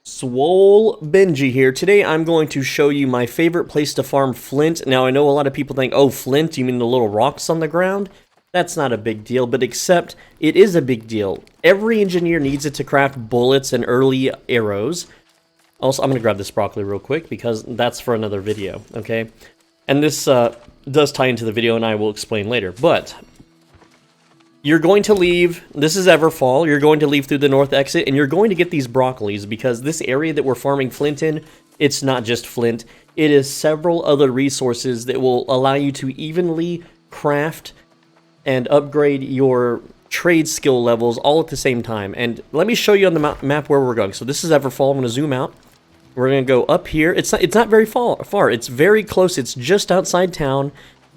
Swole Benji here. Today I'm going to show you my favorite place to farm flint. Now I know a lot of people think, oh, flint, you mean the little rocks on the ground? That's not a big deal, but except it is a big deal. Every engineer needs it to craft bullets and early arrows. Also, I'm going to grab this broccoli real quick because that's for another video, okay? And this does tie into the video and I will explain later, but you're going to leave, this is Everfall, you're going to leave through the north exit, and you're going to get these broccolis, because this area that we're farming flint in, it's not just flint, it is several other resources that will allow you to evenly craft and upgrade your trade skill levels all at the same time. And let me show you on the map where we're going. So this is Everfall, I'm going to zoom out. We're going to go up here, it's not very far, it's very close, it's just outside town,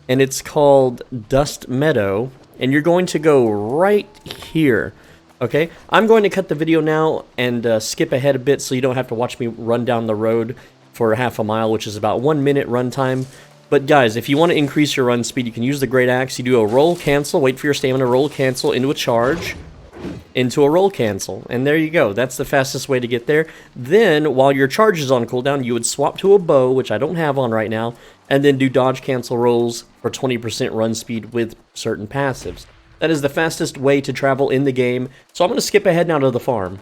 and it's called Dust Meadow. And you're going to go right here, okay? I'm going to cut the video now and skip ahead a bit so you don't have to watch me run down the road for half a mile, which is about 1 minute run time. But guys, if you want to increase your run speed, you can use the Great Axe. You do a roll cancel, wait for your stamina, roll cancel, into a charge, into a roll cancel. And there you go. That's the fastest way to get there. Then, while your charge is on cooldown, you would swap to a bow, which I don't have on right now, and then do dodge cancel rolls for 20% run speed with certain passives. That is the fastest way to travel in the game, so I'm going to skip ahead now to the farm.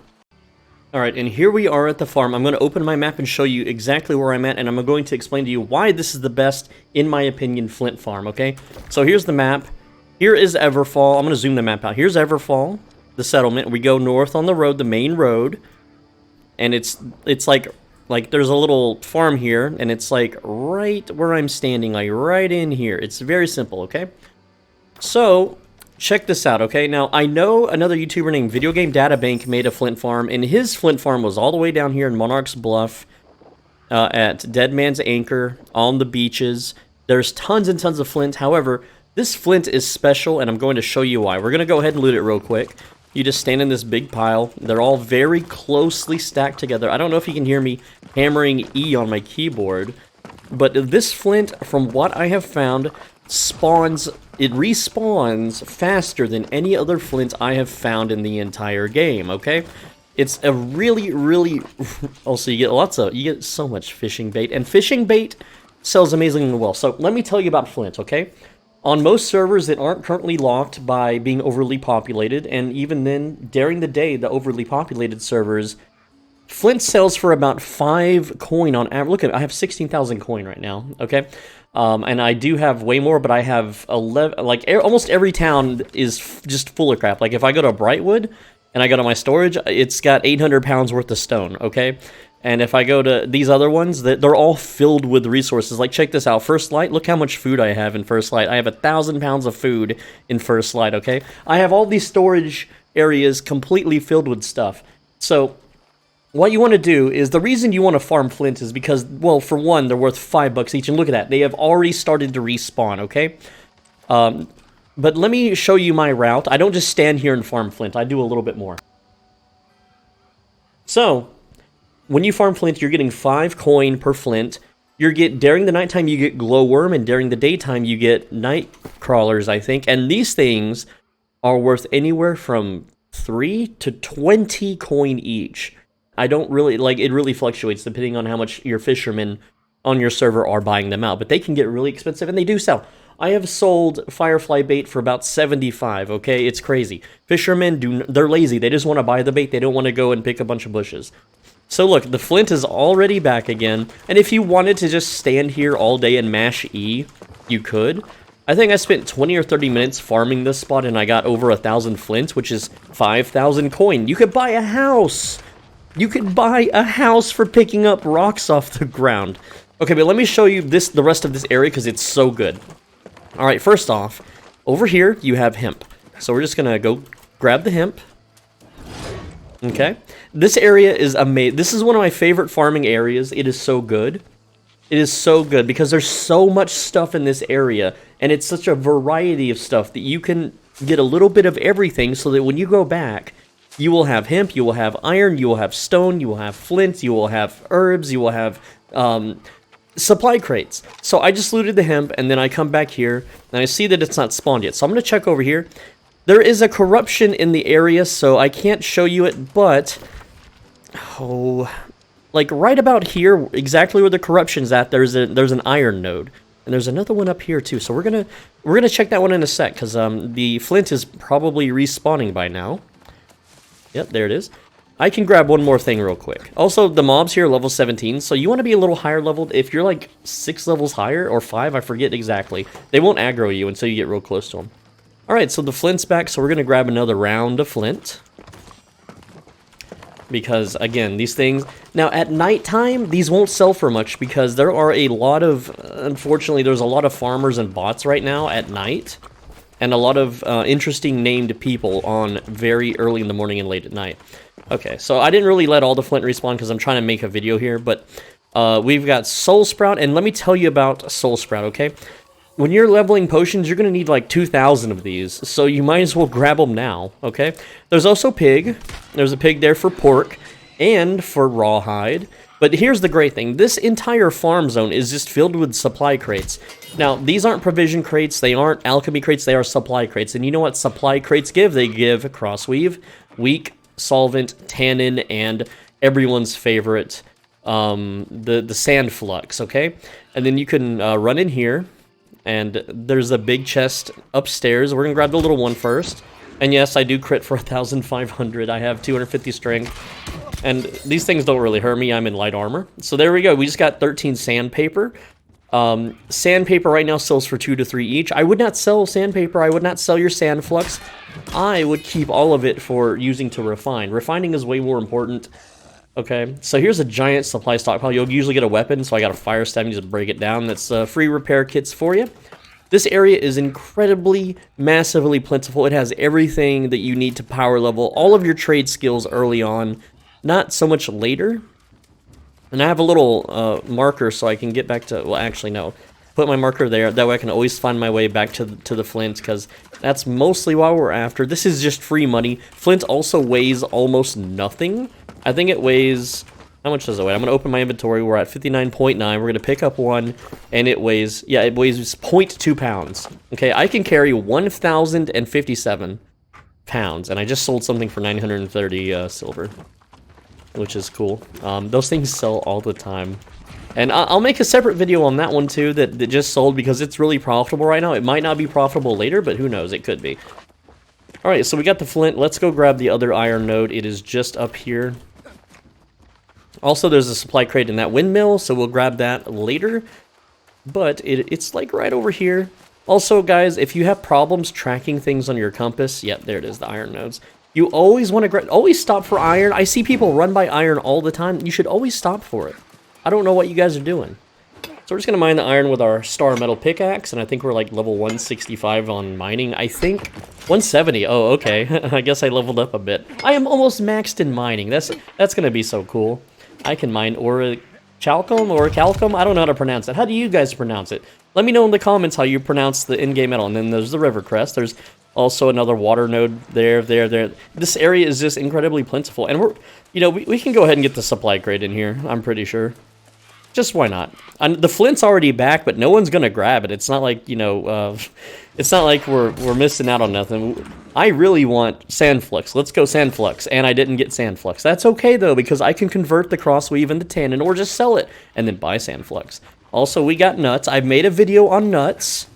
Alright, and here we are at the farm. I'm going to open my map and show you exactly where I'm at, and I'm going to explain to you why this is the best, in my opinion, flint farm, okay? So here's the map. Here is Everfall. I'm going to zoom the map out. Here's Everfall, the settlement. We go north on the road, the main road, and it's like there's a little farm here, and it's like right where I'm standing, like right in here. It's very simple, okay? So, check this out, okay? Now, I know another YouTuber named Video Game Data Bank made a flint farm, and his flint farm was all the way down here in Monarch's Bluff, at Dead Man's Anchor, on the beaches. There's tons and tons of flint. However, this flint is special, and I'm going to show you why. We're going to go ahead and loot it real quick. You just stand in this big pile. They're all very closely stacked together. I don't know if you can hear me hammering E on my keyboard, but this flint, from what I have found, it respawns faster than any other flint I have found in the entire game, okay? It's a really, also you get so much fishing bait, and fishing bait sells amazingly well. So let me tell you about flint, okay? On most servers that aren't currently locked by being overly populated, and even then, during the day, the overly populated servers, flint sells for about 5 coin on average. Look at it, I have 16,000 coin right now, okay? And I do have way more, but I have 11, like, almost every town is just full of crap. Like, if I go to Brightwood, and I go to my storage, it's got 800 pounds worth of stone, okay? And if I go to these other ones, they're all filled with resources. Like, check this out. First Light, look how much food I have in First Light. I have 1,000 pounds of food in First Light, okay? I have all these storage areas completely filled with stuff. So, what you want to do is, the reason you want to farm flint is because, well, for one, they're worth $5 each. And look at that. They have already started to respawn, okay? But let me show you my route. I don't just stand here and farm flint. I do a little bit more. So, when you farm flint, you're getting 5 coin per flint. During the nighttime, you get glowworm, and during the daytime, you get night crawlers, I think. And these things are worth anywhere from 3 to 20 coin each. I don't really, like, it really fluctuates depending on how much your fishermen on your server are buying them out. But they can get really expensive, and they do sell. I have sold firefly bait for about 75, okay? It's crazy. Fishermen, they're lazy. They just want to buy the bait. They don't want to go and pick a bunch of bushes. So look, the flint is already back again, and if you wanted to just stand here all day and mash E, you could. I think I spent 20 or 30 minutes farming this spot, and I got over 1,000 flint, which is 5,000 coin. You could buy a house! You could buy a house for picking up rocks off the ground. Okay, but let me show you the rest of this area, because it's so good. Alright, first off, over here, you have hemp. So we're just gonna go grab the hemp. Okay, this area is amazing. This is one of my favorite farming areas. It is so good. It is so good because there's so much stuff in this area, and it's such a variety of stuff that you can get a little bit of everything, so that when you go back, you will have hemp, you will have iron, you will have stone, you will have flint, you will have herbs, you will have supply crates. So I just looted the hemp, and then I come back here, and I see that it's not spawned yet. So I'm going to check over here. There is a corruption in the area, so I can't show you it, but oh, like right about here, exactly where the corruption's at, there's an iron node. And there's another one up here too. So we're gonna check that one in a sec, because the flint is probably respawning by now. Yep, there it is. I can grab one more thing real quick. Also, the mobs here are level 17, so you want to be a little higher leveled. If you're like 6 levels higher, or 5, I forget exactly, they won't aggro you until you get real close to them. Alright, so the flint's back, so we're going to grab another round of flint. Because, again, these things... Now, at nighttime, these won't sell for much, because there are a lot of... Unfortunately, there's a lot of farmers and bots right now at night. And a lot of interesting named people on very early in the morning and late at night. Okay, so I didn't really let all the flint respawn because I'm trying to make a video here, but we've got Soul Sprout, and let me tell you about Soul Sprout, okay? When you're leveling potions, you're going to need like 2,000 of these, so you might as well grab them now, okay? There's also pig. There's a pig there for pork and for rawhide. But here's the great thing. This entire farm zone is just filled with supply crates. Now, these aren't provision crates. They aren't alchemy crates. They are supply crates. And you know what supply crates give? They give crossweave, weak, solvent, tannin, and everyone's favorite, the sand flux, okay? And then you can run in here, and there's a big chest upstairs. We're going to grab the little one first. And yes, I do crit for 1,500. I have 250 strength. And these things don't really hurt me. I'm in light armor. So there we go. We just got 13 sandpaper. Sandpaper right now sells for 2 to 3 each. I would not sell sandpaper. I would not sell your sand flux. I would keep all of it for using to refine. Refining is way more important. Okay, so here's a giant supply stockpile. You'll usually get a weapon, so I got a fire stab and just break it down. That's free repair kits for you. This area is incredibly, massively plentiful. It has everything that you need to power level all of your trade skills early on, not so much later. And I have a little marker so I can get back to, well, actually, no. Put my marker there. That way I can always find my way back to the flint, because that's mostly what we're after. This is just free money. Flint also weighs almost nothing. I think it weighs... How much does it weigh? I'm going to open my inventory. We're at 59.9. We're going to pick up one, and it weighs... Yeah, it weighs 0.2 pounds. Okay, I can carry 1,057 pounds, and I just sold something for 930 silver, which is cool. Those things sell all the time. And I'll make a separate video on that one too that just sold, because it's really profitable right now. It might not be profitable later, but who knows, it could be. Alright, so we got the flint. Let's go grab the other iron node. It is just up here. Also, there's a supply crate in that windmill, so we'll grab that later. But it's like right over here. Also, guys, if you have problems tracking things on your compass, yep, there it is, the iron nodes. You always want to always stop for iron. I see people run by iron all the time. You should always stop for it. I don't know what you guys are doing. So we're just going to mine the iron with our star metal pickaxe, and I think we're like level 165 on mining. I think 170. Oh, okay. I guess I leveled up a bit. I am almost maxed in mining. That's going to be so cool. I can mine orichalcum or calcum. I don't know how to pronounce it. How do you guys pronounce it? Let me know in the comments how you pronounce the in-game metal. And then there's the river crest. There's also another water node there. This area is just incredibly plentiful. And we're, you know, we can go ahead and get the supply crate in here, I'm pretty sure. Just why not? The flint's already back, but no one's gonna grab it. It's not like, you know, it's not like we're missing out on nothing. I really want sandflux. Let's go sandflux. And I didn't get sandflux. That's okay though, because I can convert the crossweave into tannin, or just sell it and then buy sandflux. Also, we got nuts. I've made a video on nuts.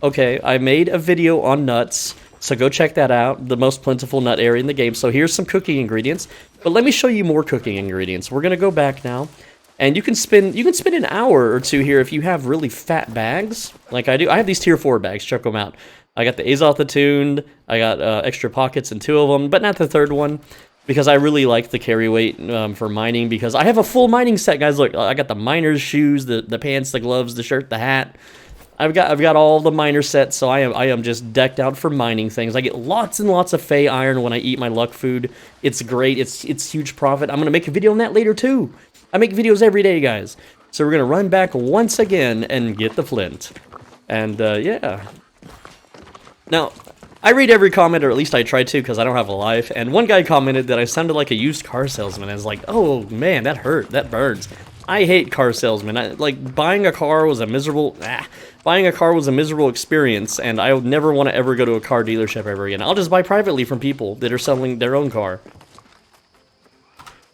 Okay, I made a video on nuts. So go check that out, the most plentiful nut area in the game. So here's some cooking ingredients. But let me show you more cooking ingredients. We're gonna go back now. And you can spend an hour or two here if you have really fat bags, like I do. I have these tier 4 bags, check them out. I got the Azoth attuned, I got extra pockets in 2 of them, but not the 3rd one, because I really like the carry weight for mining, because I have a full mining set, guys. Look, I got the miner's shoes, the pants, the gloves, the shirt, the hat. I've got all the miner sets, so I am just decked out for mining things. I get lots and lots of Fey iron when I eat my luck food. It's great, it's huge profit. I'm going to make a video on that later too. I make videos every day, guys. So we're going to run back once again and get the flint. And, yeah. Now, I read every comment, or at least I try to, because I don't have a life. And one guy commented that I sounded like a used car salesman. I was like, oh, man, that hurt. That burns. I hate car salesmen. Like, buying a car was a miserable... Buying a car was a miserable experience, and I would never want to ever go to a car dealership ever again. I'll just buy privately from people that are selling their own car.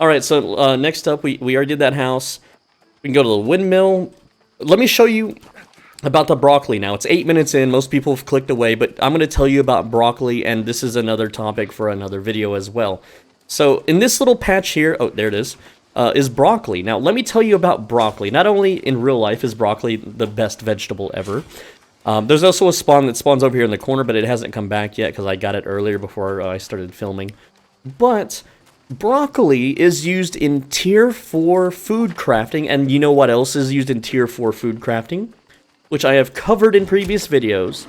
Alright, so next up, we already did that house. We can go to the windmill. Let me show you about the broccoli now. It's 8 minutes in. Most people have clicked away, but I'm going to tell you about broccoli, and this is another topic for another video as well. So in this little patch here, oh, there it is broccoli. Now, let me tell you about broccoli. Not only in real life is broccoli the best vegetable ever. There's also a spawn that spawns over here in the corner, but it hasn't come back yet because I got it earlier before I started filming. But broccoli is used in Tier 4 food crafting, and you know what else is used in Tier 4 food crafting? Which I have covered in previous videos,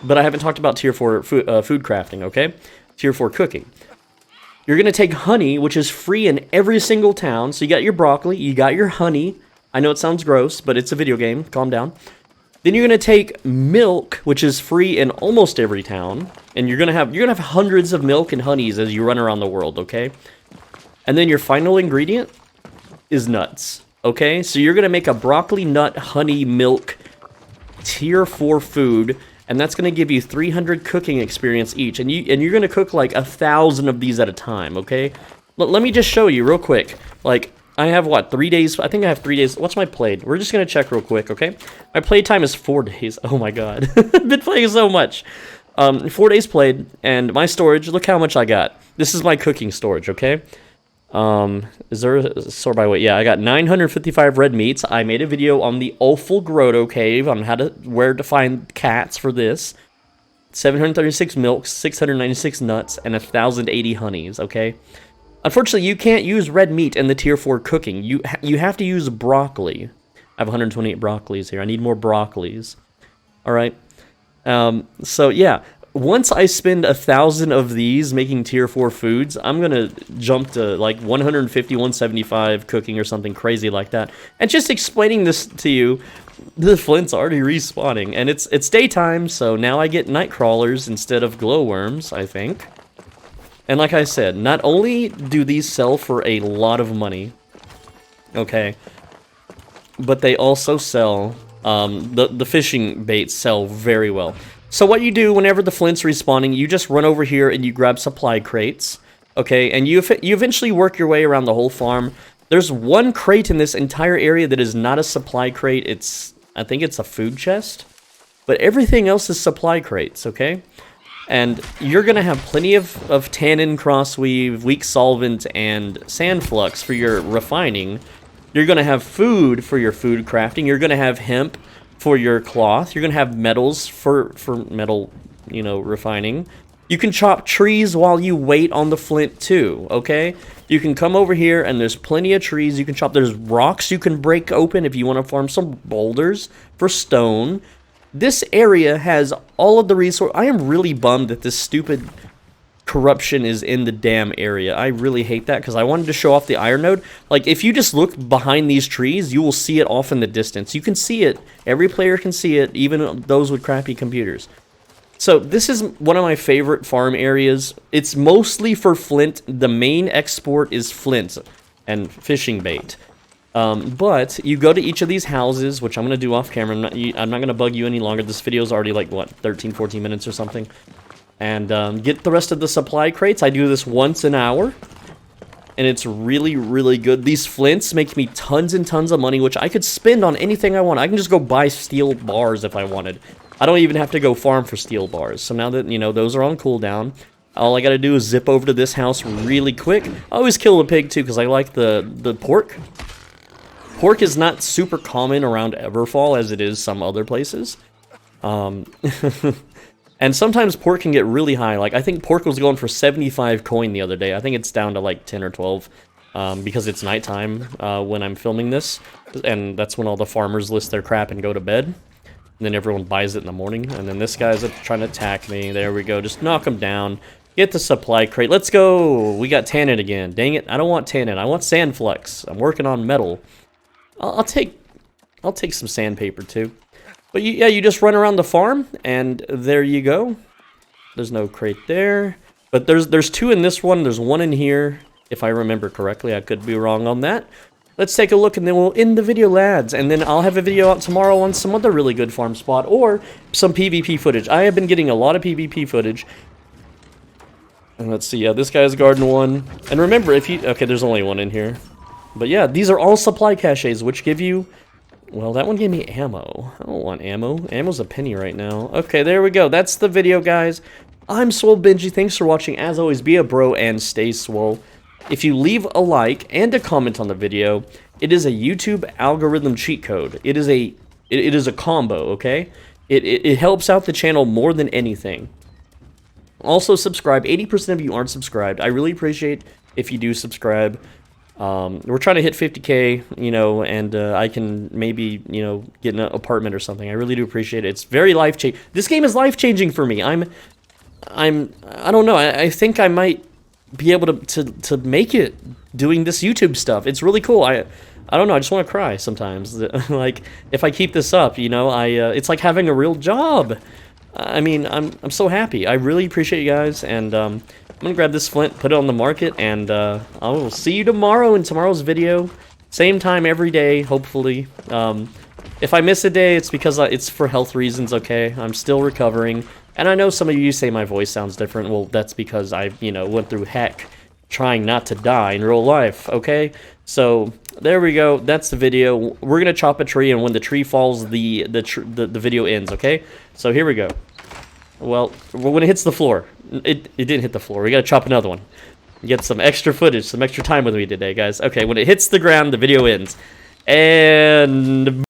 but I haven't talked about Tier 4 food crafting, okay? Tier 4 cooking. You're going to take honey, which is free in every single town. So you got your broccoli, you got your honey. I know it sounds gross, but it's a video game. Calm down. Then you're going to take milk, which is free in almost every town. And you're going to have hundreds of milk and honeys as you run around the world, okay? And then your final ingredient is nuts, okay? So you're going to make a broccoli, nut, honey, milk Tier 4 food, and that's going to give you 300 cooking experience each, and you're going to cook like 1,000 of these at a time, okay? Let me just show you real quick. Like, I have, what, 3 days? I think I have 3 days. What's my play? We're just going to check real quick, okay? My play time is 4 days. Oh my god. I've been playing so much. 4 days played, and my storage, look how much I got. This is my cooking storage, okay? Is there a sort by weight? Yeah, I got 955 red meats. I made a video on the awful grotto cave on where to find cats for this. 736 milks, 696 nuts, and 1,080 honeys, okay? Unfortunately, you can't use red meat in the Tier 4 cooking. You have to use broccoli. I have 128 broccolis here. I need more broccolis. Alright. So, yeah. Once I spend 1,000 of these making Tier 4 foods, I'm gonna jump to like 150, 175 cooking or something crazy like that. And just explaining this to you, the Flint's already respawning. And it's daytime, so now I get night crawlers instead of glowworms, I think. And like I said, not only do these sell for a lot of money, okay, but they also sell, the fishing baits sell very well. So what you do whenever the Flint's respawning, you just run over here and you grab supply crates, okay, and you eventually work your way around the whole farm. There's one crate in this entire area that is not a supply crate. I think it's a food chest, but everything else is supply crates, okay? And you're going to have plenty of tannin, crossweave, weak solvent, and sand flux for your refining. You're going to have food for your food crafting. You're going to have hemp for your cloth. You're going to have metals for metal, you know, refining. You can chop trees while you wait on the Flint too, okay? You can come over here and there's plenty of trees you can chop. There's rocks you can break open if you want to farm some boulders for stone. This area has all of the resources. I am really bummed that this stupid corruption is in the damn area. I really hate that because I wanted to show off the iron node. Like, if you just look behind these trees, you will see it off in the distance. You can see it. Every player can see it, even those with crappy computers. So this is one of my favorite farm areas. It's mostly for Flint. The main export is Flint and fishing bait. But you go to each of these houses, which I'm going to do off camera. I'm not going to bug you any longer. This video is already like, what, 13, 14 minutes or something. And get the rest of the supply crates. I do this once an hour. And it's really, really good. These Flints make me tons and tons of money, which I could spend on anything I want. I can just go buy steel bars if I wanted. I don't even have to go farm for steel bars. So now that, you know, those are on cooldown, all I got to do is zip over to this house really quick. I always kill a pig, too, because I like the pork. Pork is not super common around Everfall as it is some other places. And sometimes pork can get really high. Like, I think pork was going for 75 coin the other day. I think it's down to like 10 or 12 because it's nighttime when I'm filming this. And that's when all the farmers list their crap and go to bed. And then everyone buys it in the morning. And then this guy's trying to attack me. There we go. Just knock him down. Get the supply crate. Let's go. We got tannin again. Dang it. I don't want tannin. I want sand flux. I'm working on metal. I'll take some sandpaper too. But yeah, you just run around the farm, and there you go. There's no crate there. But there's two in this one. There's one in here, if I remember correctly. I could be wrong on that. Let's take a look, and then we'll end the video, lads. And then I'll have a video out tomorrow on some other really good farm spot, or some PvP footage. I have been getting a lot of PvP footage. And let's see, yeah, this guy's guarding one. And remember, if you... Okay, there's only one in here. But yeah, these are all supply caches, which give you... Well, that one gave me ammo. I don't want ammo. Ammo's a penny right now. Okay, there we go. That's the video, guys. I'm Swole Benji. Thanks for watching. As always, be a bro and stay swole. If you leave a like and a comment on the video, it is a YouTube algorithm cheat code. It is a combo, okay? It helps out the channel more than anything. Also, subscribe. 80% of you aren't subscribed. I really appreciate if you do subscribe. We're trying to hit 50K, you know, and I can maybe, you know, get an apartment or something. I really do appreciate it. It's very life-changing. This game is life-changing for me. I don't know. I think I might be able to make it doing this YouTube stuff. It's really cool. I don't know. I just want to cry sometimes. Like, if I keep this up, you know, it's like having a real job. I mean, I'm so happy. I really appreciate you guys, and I'm gonna grab this flint, put it on the market, and I will see you tomorrow in tomorrow's video. Same time every day, hopefully. If I miss a day, it's because it's for health reasons, okay? I'm still recovering. And I know some of you say my voice sounds different. Well, that's because I, you know, went through heck trying not to die in real life, okay? So, there we go. That's the video. We're gonna chop a tree, and when the tree falls, the video ends, okay? So, here we go. Well, when it hits the floor. It didn't hit the floor. We gotta chop another one. Get some extra footage, some extra time with me today, guys. Okay, when it hits the ground, the video ends. And...